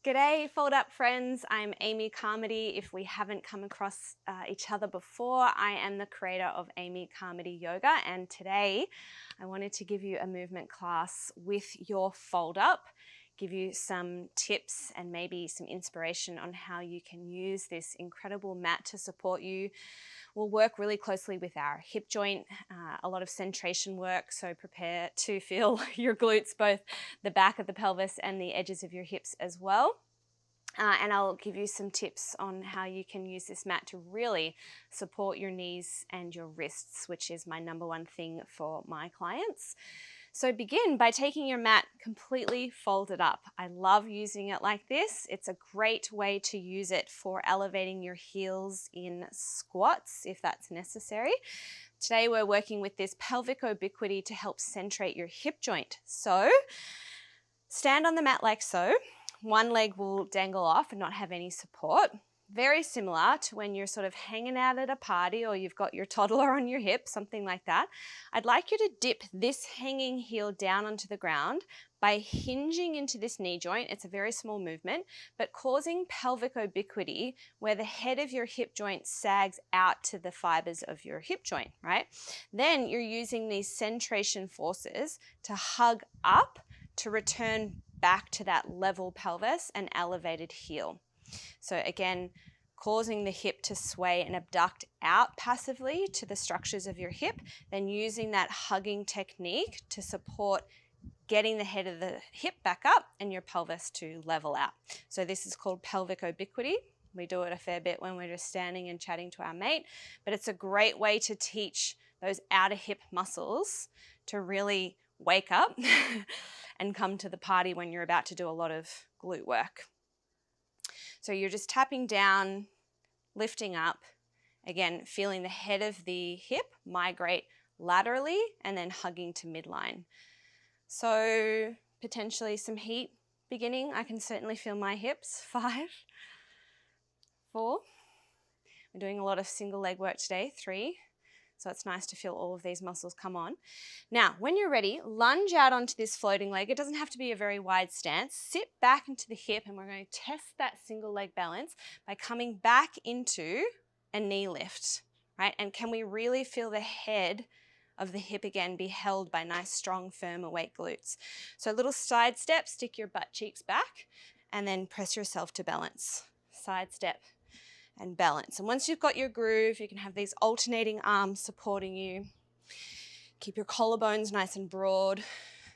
G'day FoldUP friends, I'm Amy Carmody. If we haven't come across each other before, I am the creator of Amy Carmody Yoga, and today I wanted to give you a movement class with your FoldUP, give you some tips and maybe some inspiration on how you can use this incredible mat to support you. We'll work really closely with our hip joint, a lot of centration work, so prepare to feel your glutes, both the back of the pelvis and the edges of your hips as well. And I'll give you some tips on how you can use this mat to really support your knees and your wrists, which is my #1 thing for my clients. So begin by taking your mat completely folded up. I love using it like this. It's a great way to use it for elevating your heels in squats if that's necessary. Today we're working with this pelvic obliquity to help centrate your hip joint. So stand on the mat like so. One leg will dangle off and not have any support. Very similar to when you're sort of hanging out at a party or you've got your toddler on your hip, something like that. I'd like you to dip this hanging heel down onto the ground by hinging into this knee joint. It's a very small movement, but causing pelvic obliquity where the head of your hip joint sags out to the fibers of your hip joint, right? Then you're using these centration forces to hug up to return back to that level pelvis and elevated heel. So again, causing the hip to sway and abduct out passively to the structures of your hip, then using that hugging technique to support getting the head of the hip back up and your pelvis to level out. So this is called pelvic obliquity. We do it a fair bit when we're just standing and chatting to our mate, but it's a great way to teach those outer hip muscles to really wake up and come to the party when you're about to do a lot of glute work. So you're just tapping down, lifting up, again, feeling the head of the hip migrate laterally and then hugging to midline. So potentially some heat beginning. I can certainly feel my hips. 5, 4. We're doing a lot of single leg work today. 3. So it's nice to feel all of these muscles come on. Now, when you're ready, lunge out onto this floating leg. It doesn't have to be a very wide stance. Sit back into the hip, and we're going to test that single leg balance by coming back into a knee lift, right? And can we really feel the head of the hip again be held by nice, strong, firm, awake glutes? So a little side step, stick your butt cheeks back, and then press yourself to balance. Side step and balance. And once you've got your groove, you can have these alternating arms supporting you. Keep your collarbones nice and broad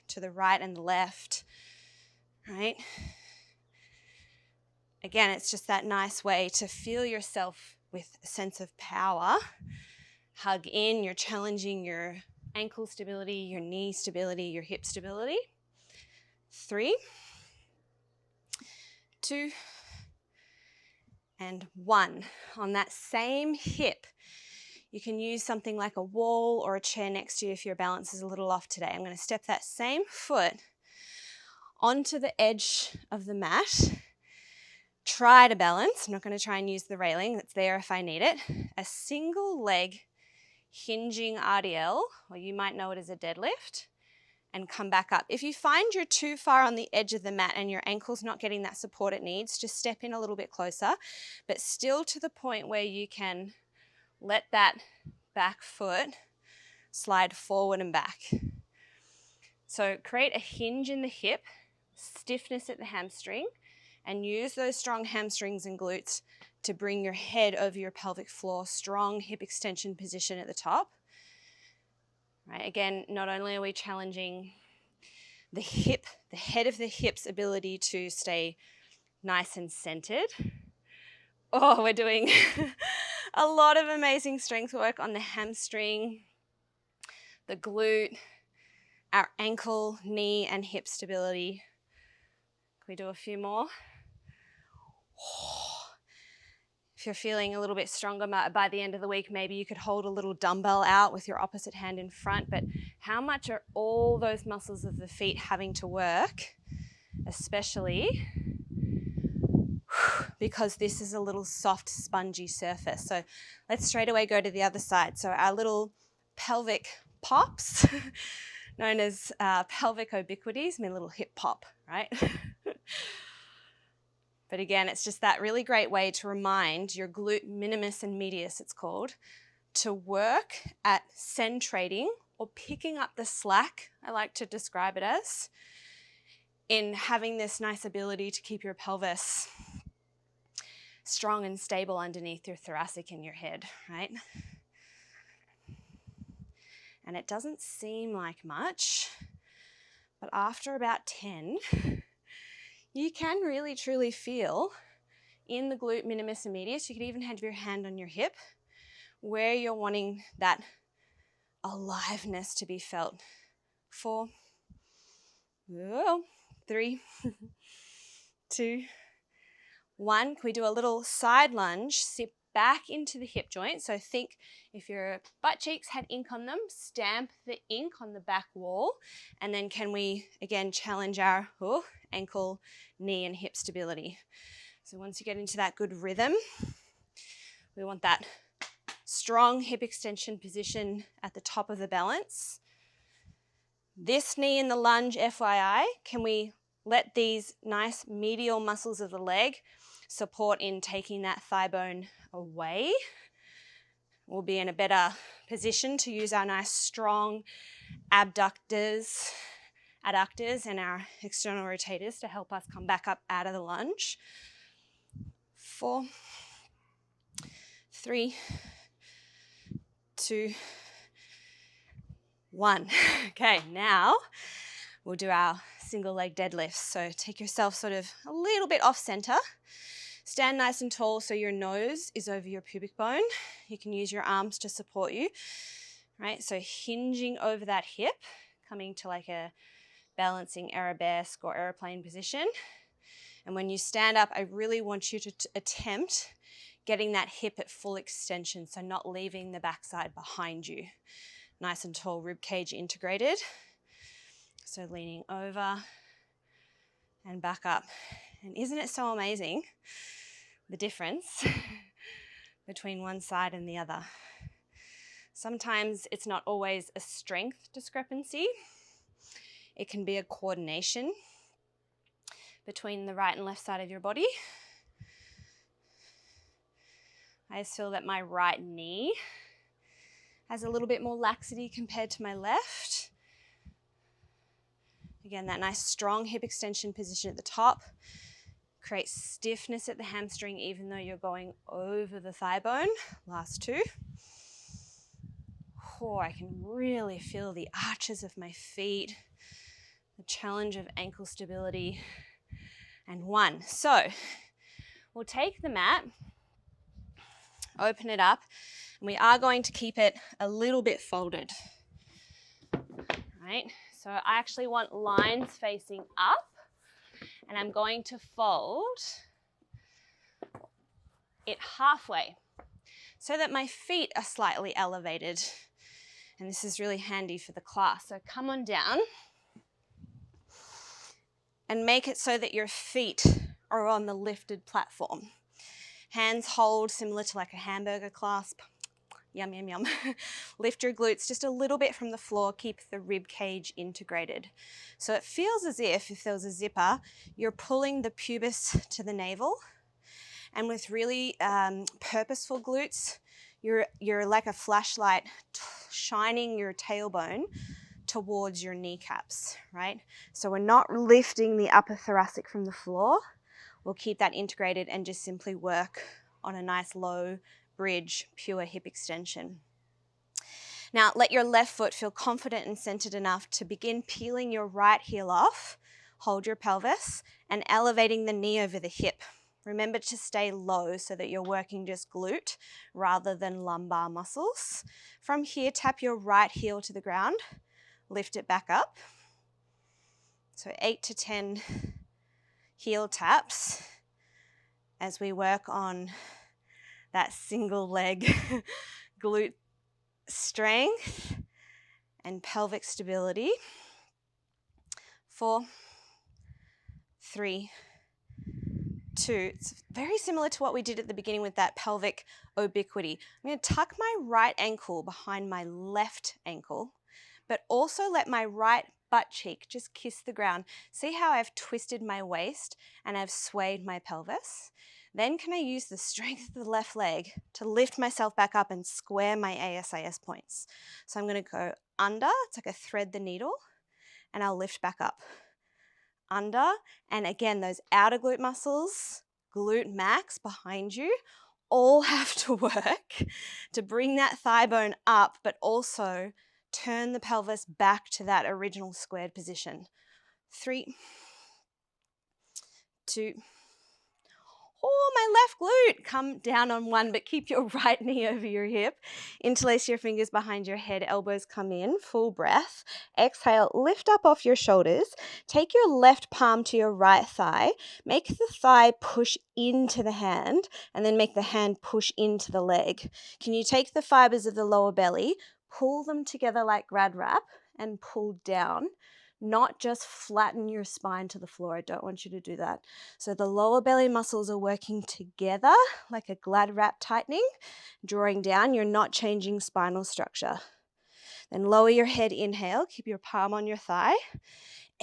to the right and the left, right? Again, it's just that nice way to feel yourself with a sense of power. Hug in, you're challenging your ankle stability, your knee stability, your hip stability. 3, 2, and 1. On that same hip, you can use something like a wall or a chair next to you if your balance is a little off today. I'm going to step that same foot onto the edge of the mat. Try to balance. I'm not going to try and use the railing. That's there if I need it. A single leg hinging RDL, or you might know it as a deadlift, and come back up. If you find you're too far on the edge of the mat and your ankle's not getting that support it needs, just step in a little bit closer, but still to the point where you can let that back foot slide forward and back. So create a hinge in the hip, stiffness at the hamstring, and use those strong hamstrings and glutes to bring your head over your pelvic floor, strong hip extension position at the top. Right, again, not only are we challenging the hip, the head of the hip's ability to stay nice and centered. Oh, we're doing a lot of amazing strength work on the hamstring, the glute, our ankle, knee, and hip stability. Can we do a few more? If you're feeling a little bit stronger by the end of the week, maybe you could hold a little dumbbell out with your opposite hand in front, but how much are all those muscles of the feet having to work, especially because this is a little soft, spongy surface. So let's straight away go to the other side. So our little pelvic pops, known as pelvic obliquities, mean little hip pop, right? But again, it's just that really great way to remind your glute minimus and medius, it's called, to work at centrating or picking up the slack, I like to describe it as, in having this nice ability to keep your pelvis strong and stable underneath your thoracic and your head, right? And it doesn't seem like much, but after about 10, you can really truly feel in the glute minimus and medius, you could even have your hand on your hip, where you're wanting that aliveness to be felt. 4, 3, 2, 1. Can we do a little side lunge, sit back into the hip joint? So think if your butt cheeks had ink on them, stamp the ink on the back wall. And then can we, again, challenge our ankle, knee, and hip stability. So once you get into that good rhythm, we want that strong hip extension position at the top of the balance. This knee in the lunge, FYI, can we let these nice medial muscles of the leg support in taking that thigh bone away? We'll be in a better position to use our nice strong adductors and our external rotators to help us come back up out of the lunge. 4, 3, 2, 1. Okay, now we'll do our single leg deadlifts. So take yourself sort of a little bit off center. Stand nice and tall so your nose is over your pubic bone. You can use your arms to support you, right? So hinging over that hip, coming to like a balancing arabesque or airplane position. And when you stand up, I really want you to attempt getting that hip at full extension, so not leaving the backside behind you. Nice and tall, rib cage integrated. So leaning over and back up. And isn't it so amazing, the difference between one side and the other? Sometimes it's not always a strength discrepancy. It can be a coordination between the right and left side of your body. I just feel that my right knee has a little bit more laxity compared to my left. Again, that nice strong hip extension position at the top creates stiffness at the hamstring even though you're going over the thigh bone. Last 2. Oh, I can really feel the arches of my feet, the challenge of ankle stability. And 1. So we'll take the mat, open it up, and we are going to keep it a little bit folded, right? So I actually want lines facing up, and I'm going to fold it halfway so that my feet are slightly elevated. And this is really handy for the class. So come on down and make it so that your feet are on the lifted platform. Hands hold similar to like a hamburger clasp. Yum, yum, yum. Lift your glutes just a little bit from the floor. Keep the rib cage integrated. So it feels as if there was a zipper, you're pulling the pubis to the navel. And with really purposeful glutes, you're like a flashlight shining your tailbone towards your kneecaps, right? So we're not lifting the upper thoracic from the floor. We'll keep that integrated and just simply work on a nice low bridge, pure hip extension. Now, let your left foot feel confident and centered enough to begin peeling your right heel off. Hold your pelvis and elevating the knee over the hip. Remember to stay low so that you're working just glute rather than lumbar muscles. From here, tap your right heel to the ground. Lift it back up. So 8 to 10 heel taps as we work on that single leg glute strength and pelvic stability. 4, 3, 2. It's very similar to what we did at the beginning with that pelvic obliquity. I'm going to tuck my right ankle behind my left ankle, but also let my right butt cheek, just kiss the ground. See how I've twisted my waist and I've swayed my pelvis? Then can I use the strength of the left leg to lift myself back up and square my ASIS points? So I'm going to go under, it's like a thread the needle, and I'll lift back up. Under, and again, those outer glute muscles, glute max behind you, all have to work to bring that thigh bone up, but also turn the pelvis back to that original squared position. 3, 2, oh, my left glute. Come down on 1, but keep your right knee over your hip. Interlace your fingers behind your head, elbows come in, full breath. Exhale, lift up off your shoulders. Take your left palm to your right thigh. Make the thigh push into the hand, and then make the hand push into the leg. Can you take the fibers of the lower belly, pull them together like grad wrap, and pull down? Not just flatten your spine to the floor. I don't want you to do that. So the lower belly muscles are working together like a glad wrap tightening, drawing down. You're not changing spinal structure. Then lower your head, inhale. Keep your palm on your thigh.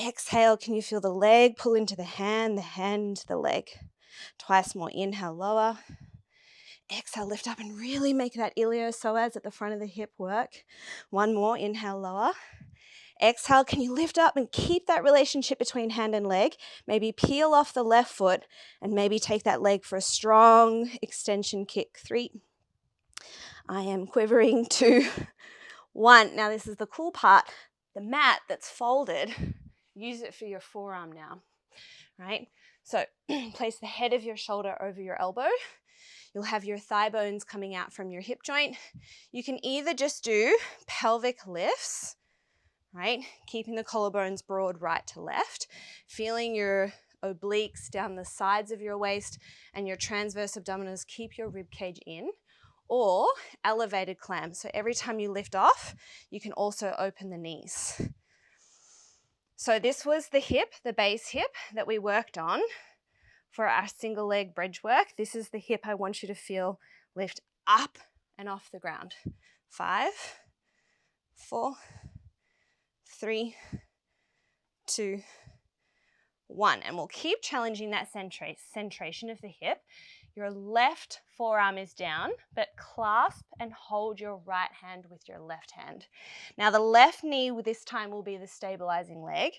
Exhale, can you feel the leg pull into the hand into the leg? Twice more. Inhale, lower. Exhale, lift up and really make that iliopsoas at the front of the hip work. 1 more. Inhale, lower. Exhale, can you lift up and keep that relationship between hand and leg? Maybe peel off the left foot and maybe take that leg for a strong extension kick. 3. I am quivering. 2, 1. Now this is the cool part. The mat that's folded, use it for your forearm now, right? So place the head of your shoulder over your elbow. You'll have your thigh bones coming out from your hip joint. You can either just do pelvic lifts, right? Keeping the collarbones broad right to left, feeling your obliques down the sides of your waist and your transverse abdominals keep your rib cage in, or elevated clam. So every time you lift off, you can also open the knees. So this was the hip, the base hip that we worked on for our single leg bridge work. This is the hip I want you to feel lift up and off the ground. 5, 4, 3, 2, 1. And we'll keep challenging that centration of the hip. Your left forearm is down, but clasp and hold your right hand with your left hand. Now the left knee this time will be the stabilizing leg.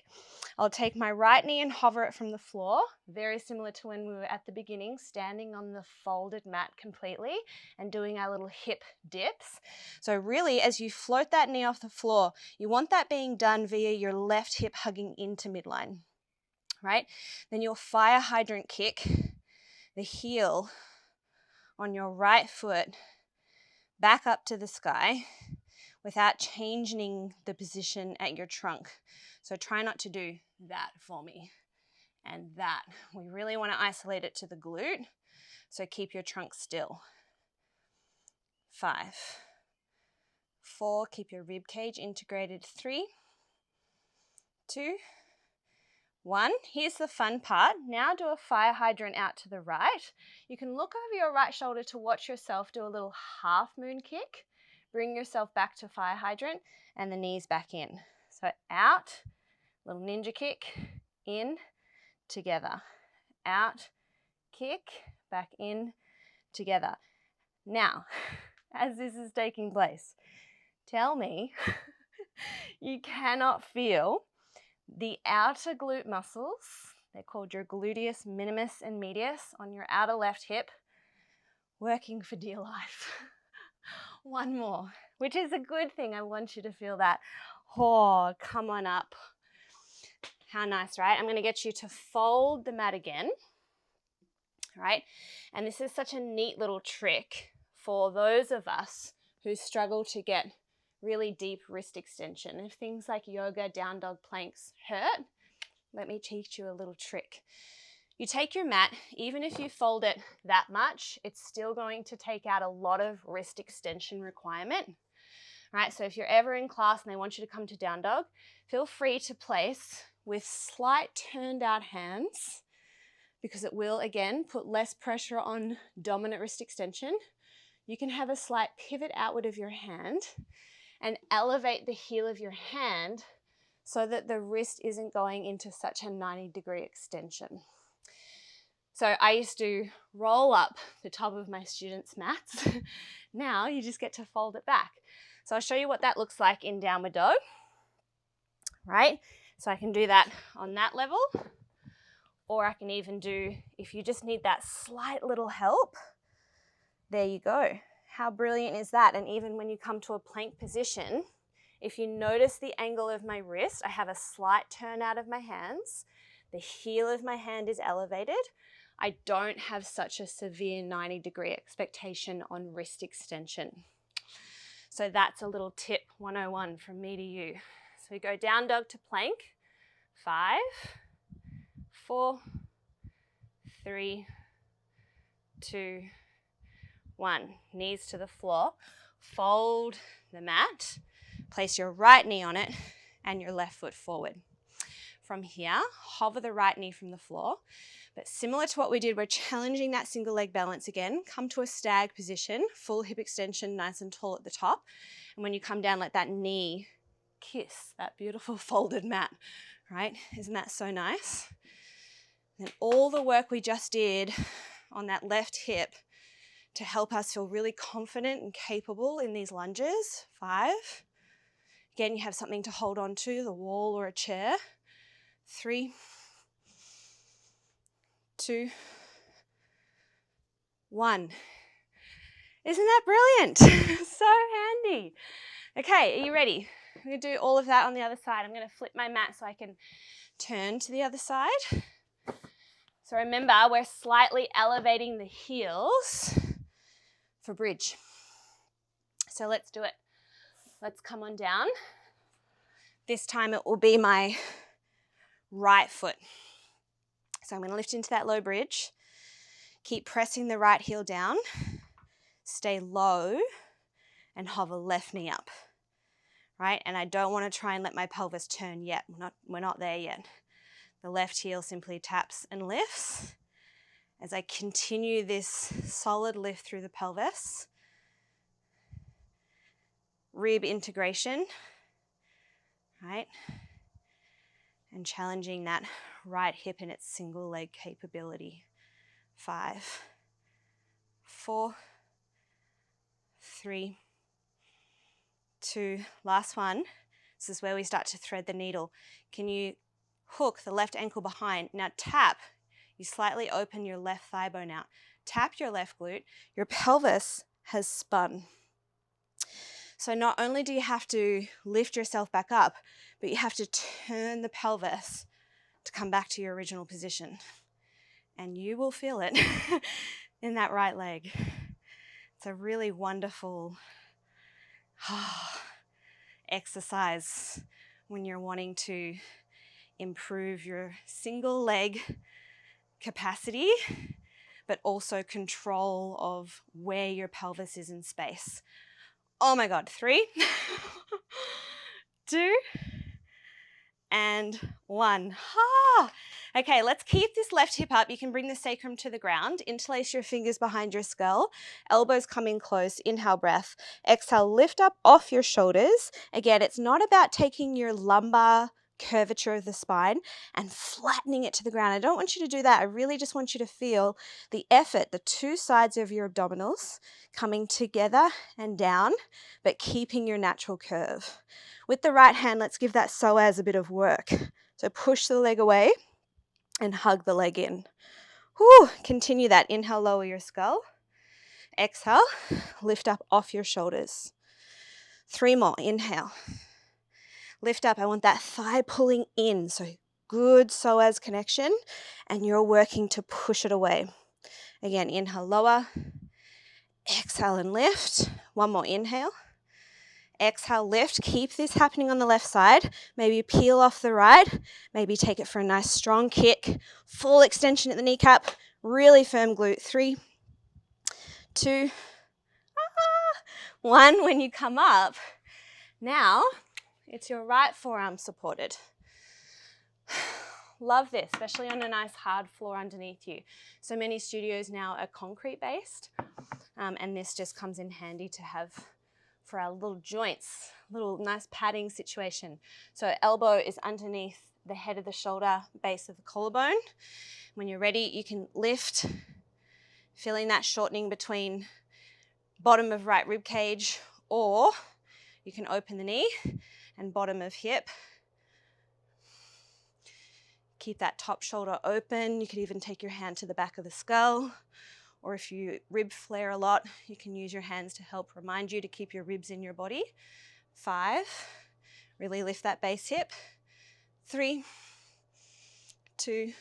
I'll take my right knee and hover it from the floor, very similar to when we were at the beginning, standing on the folded mat completely and doing our little hip dips. So really, as you float that knee off the floor, you want that being done via your left hip hugging into midline, right? Then your fire hydrant kick, the heel on your right foot back up to the sky without changing the position at your trunk. So try not to do that for me and that. We really want to isolate it to the glute, so keep your trunk still. 5, 4, keep your rib cage integrated. 3, 2, 1. Here's the fun part. Now do a fire hydrant out to the right. You can look over your right shoulder to watch yourself do a little half moon kick. Bring yourself back to fire hydrant and the knees back in. So out, little ninja kick, in, together. Out, kick, back in, together. Now, as this is taking place, tell me you cannot feel the outer glute muscles, they're called your gluteus minimus and medius, on your outer left hip, working for dear life. 1 more, which is a good thing. I want you to feel that. Oh, come on up. How nice, right? I'm going to get you to fold the mat again, right? And this is such a neat little trick for those of us who struggle to get really deep wrist extension. If things like yoga, down dog planks hurt, let me teach you a little trick. You take your mat, even if you fold it that much, it's still going to take out a lot of wrist extension requirement, right? So if you're ever in class and they want you to come to down dog, feel free to place with slight turned out hands, because it will, again, put less pressure on dominant wrist extension. You can have a slight pivot outward of your hand and elevate the heel of your hand so that the wrist isn't going into such a 90-degree extension. So I used to roll up the top of my students' mats. Now you just get to fold it back. So I'll show you what that looks like in downward dog, right? So I can do that on that level, or I can even do, if you just need that slight little help, there you go. How brilliant is that? And even when you come to a plank position, if you notice the angle of my wrist, I have a slight turn out of my hands. The heel of my hand is elevated. I don't have such a severe 90-degree expectation on wrist extension. So that's a little tip 101 from me to you. So we go down dog to plank. 5, 4, 3, 2, 1. Knees to the floor. Fold the mat. Place your right knee on it and your left foot forward. From here, hover the right knee from the floor. But similar to what we did, we're challenging that single leg balance again. Come to a stag position, full hip extension, nice and tall at the top. And when you come down, let that knee kiss that beautiful folded mat, right? Isn't that so nice? And all the work we just did on that left hip to help us feel really confident and capable in these lunges. 5. Again, you have something to hold on to, the wall or a chair. 3, 2, 1. Isn't that brilliant? So handy. Okay, are you ready? I'm going to do all of that on the other side. I'm going to flip my mat so I can turn to the other side. So remember, we're slightly elevating the heels for bridge. So let's do it. Let's come on down. This time it will be my right foot. So I'm going to lift into that low bridge. Keep pressing the right heel down. Stay low and hover left knee up. Right? And I don't want to try and let my pelvis turn yet. We're not there yet. The left heel simply taps and lifts. As I continue this solid lift through the pelvis, rib integration, right? And challenging that right hip in its single leg capability. 5, 4, 3, 2, last one. This is where we start to thread the needle. Can you hook the left ankle behind? Now tap. You slightly open your left thigh bone out. Tap your left glute. Your pelvis has spun. So not only do you have to lift yourself back up, but you have to turn the pelvis to come back to your original position. And you will feel it in that right leg. It's a really wonderful exercise when you're wanting to improve your single leg capacity, but also control of where your pelvis is in space. Oh my God, 3, 2, and 1. Okay, let's keep this left hip up. You can bring the sacrum to the ground. Interlace your fingers behind your skull. Elbows come in close. Inhale, breath. Exhale, lift up off your shoulders. Again, it's not about taking your lumbar curvature of the spine and flattening it to the ground. I don't want you to do that. I really just want you to feel the effort, the two sides of your abdominals coming together and down, but keeping your natural curve. With the right hand, let's give that psoas a bit of work. So push the leg away and hug the leg in. Whew. Continue that. Inhale, lower your skull. Exhale, lift up off your shoulders. 3 more. Inhale. Lift up. I want that thigh pulling in. So good psoas connection. And you're working to push it away. Again, inhale, lower. Exhale and lift. 1 more. Inhale. Exhale, lift. Keep this happening on the left side. Maybe peel off the right. Maybe take it for a nice strong kick. Full extension at the kneecap. Really firm glute. 3, 2, 1. When you come up, now it's your right forearm supported. Love this, especially on a nice hard floor underneath you. So many studios now are concrete based, and this just comes in handy to have for our little joints, little nice padding situation. So elbow is underneath the head of the shoulder, base of the collarbone. When you're ready, you can lift, feeling that shortening between bottom of right rib cage, or you can open the knee and bottom of hip. Keep that top shoulder open. You could even take your hand to the back of the skull, or if you rib flare a lot, you can use your hands to help remind you to keep your ribs in your body. 5, really lift that base hip. 3, 2,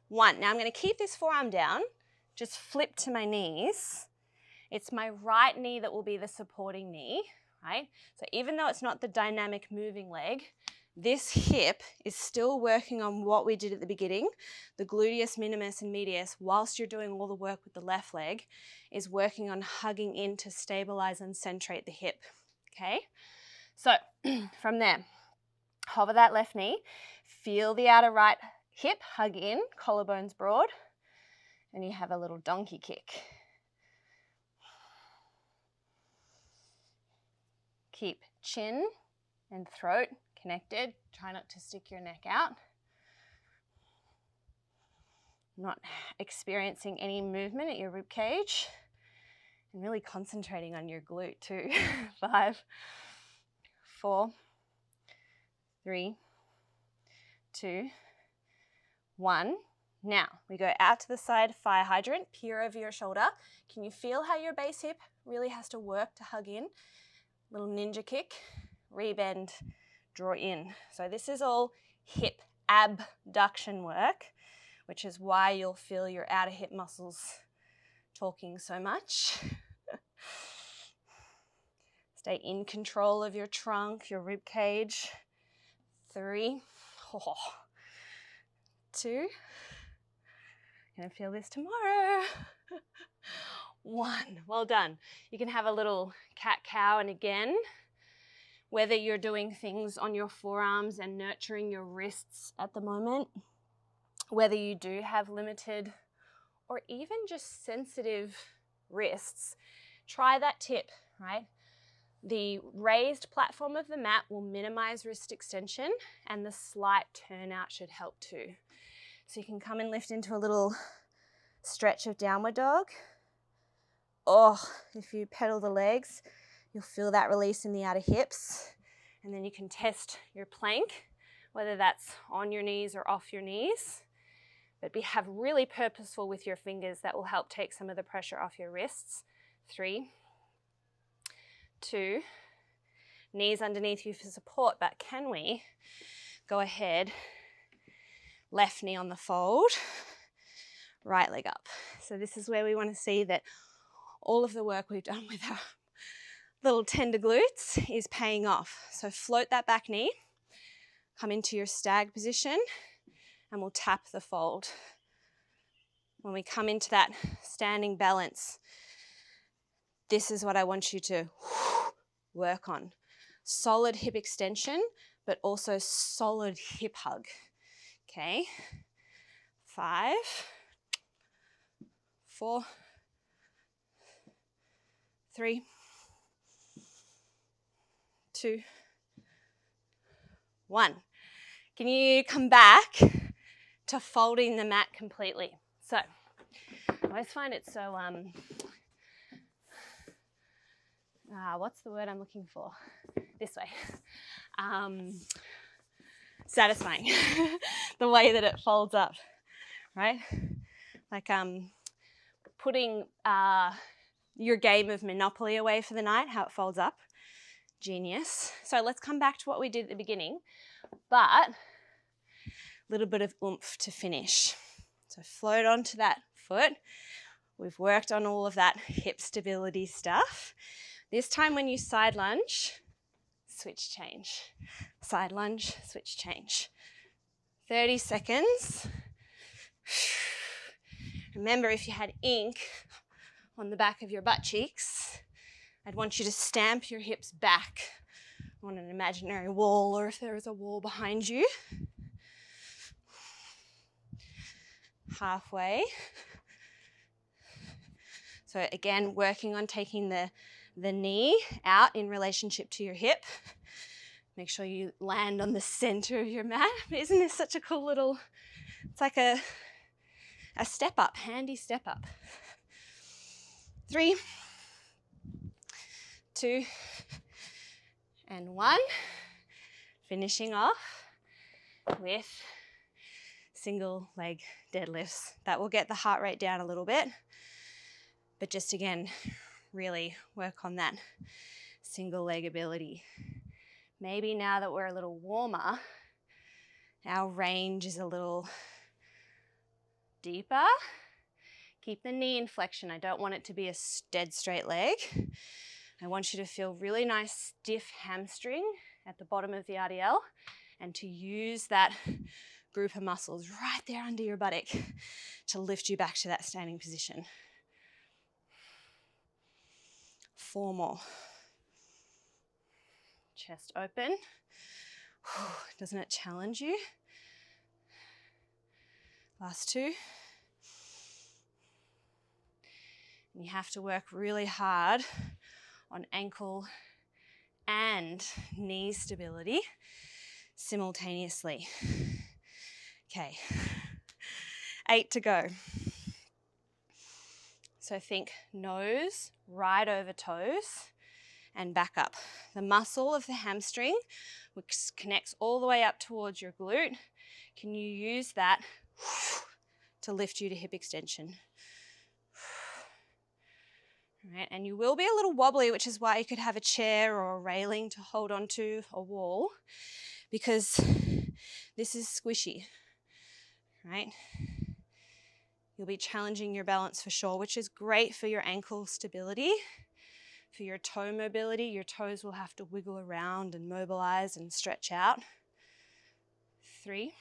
1. Now I'm going to keep this forearm down, just flip to my knees. It's my right knee that will be the supporting knee, right? So even though it's not the dynamic moving leg, this hip is still working on what we did at the beginning. The gluteus minimus and medius, whilst you're doing all the work with the left leg, is working on hugging in to stabilize and centrate the hip, okay? So from there, hover that left knee, feel the outer right hip hug in, collarbones broad, and you have a little donkey kick. Keep chin and throat connected. Try not to stick your neck out. Not experiencing any movement at your rib cage. And really concentrating on your glute too. 5, 4, 3, 2, 1. Now, we go out to the side, fire hydrant, peer over your shoulder. Can you feel how your base hip really has to work to hug in? Little ninja kick, rebend, draw in. So this is all hip abduction work, which is why you'll feel your outer hip muscles talking so much. Stay in control of your trunk, your rib cage. 3, 2, gonna feel this tomorrow. 1, well done. You can have a little cat-cow, and again, whether you're doing things on your forearms and nurturing your wrists at the moment, whether you do have limited or even just sensitive wrists, try that tip, right? The raised platform of the mat will minimize wrist extension, and the slight turnout should help too. So you can come and lift into a little stretch of downward dog. Oh, if you pedal the legs, you'll feel that release in the outer hips. And then you can test your plank, whether that's on your knees or off your knees. But have really purposeful with your fingers. That will help take some of the pressure off your wrists. 3, 2, knees underneath you for support. But can we go ahead, left knee on the fold, right leg up. So this is where we want to see that all of the work we've done with our little tender glutes is paying off. So float that back knee, come into your stag position, and we'll tap the fold. When we come into that standing balance, this is what I want you to work on. Solid hip extension, but also solid hip hug. Okay, 5, 4, 3, 2, 1. Can you come back to folding the mat completely? So, I always find it so, what's the word I'm looking for? This way. Satisfying. The way that it folds up, right? Like putting your game of Monopoly away for the night, how it folds up. Genius. So let's come back to what we did at the beginning, but a little bit of oomph to finish. So float onto that foot. We've worked on all of that hip stability stuff. This time when you side lunge, switch change. Side lunge, switch change. 30 seconds. Remember, if you had ink on the back of your butt cheeks, I'd want you to stamp your hips back on an imaginary wall, or if there is a wall behind you. Halfway. So again, working on taking the the knee out in relationship to your hip. Make sure you land on the center of your mat. Isn't this such a cool little, it's like a step up, handy step up. 3, 2, and 1. Finishing off with single leg deadlifts. That will get the heart rate down a little bit, but just again, really work on that single leg ability. Maybe now that we're a little warmer, our range is a little deeper. Keep the knee in flexion. I don't want it to be a dead straight leg. I want you to feel really nice stiff hamstring at the bottom of the RDL and to use that group of muscles right there under your buttock to lift you back to that standing position. 4 more. Chest open. Doesn't it challenge you? Last 2. And you have to work really hard on ankle and knee stability simultaneously. Okay, 8 to go. So think nose right over toes and back up. The muscle of the hamstring, which connects all the way up towards your glute, can you use that to lift you to hip extension? All right, and you will be a little wobbly, which is why you could have a chair or a railing to hold onto, a wall, because this is squishy, right? You'll be challenging your balance for sure, which is great for your ankle stability. For your toe mobility, your toes will have to wiggle around and mobilize and stretch out. 3.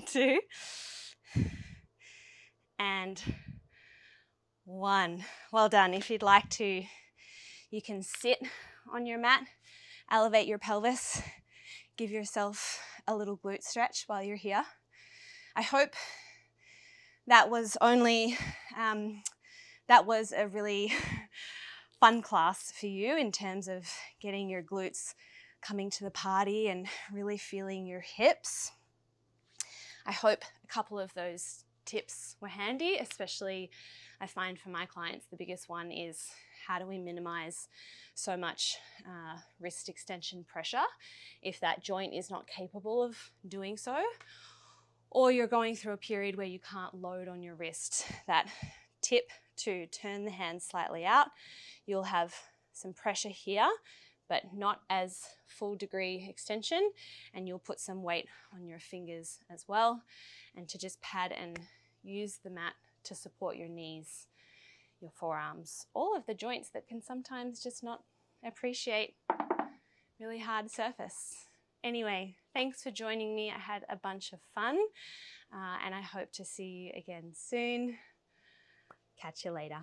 2. And 1. Well done. If you'd like to, you can sit on your mat, elevate your pelvis, give yourself a little glute stretch while you're here. I hope that was a really fun class for you in terms of getting your glutes coming to the party and really feeling your hips. I hope a couple of those tips were handy, especially I find for my clients the biggest one is how do we minimize so much wrist extension pressure if that joint is not capable of doing so, or you're going through a period where you can't load on your wrist. That tip to turn the hands slightly out, you'll have some pressure here, but not as full degree extension, and you'll put some weight on your fingers as well, and to just pad and use the mat to support your knees, your forearms, all of the joints that can sometimes just not appreciate really hard surface. Anyway, thanks for joining me. I had a bunch of fun, and I hope to see you again soon. Catch you later.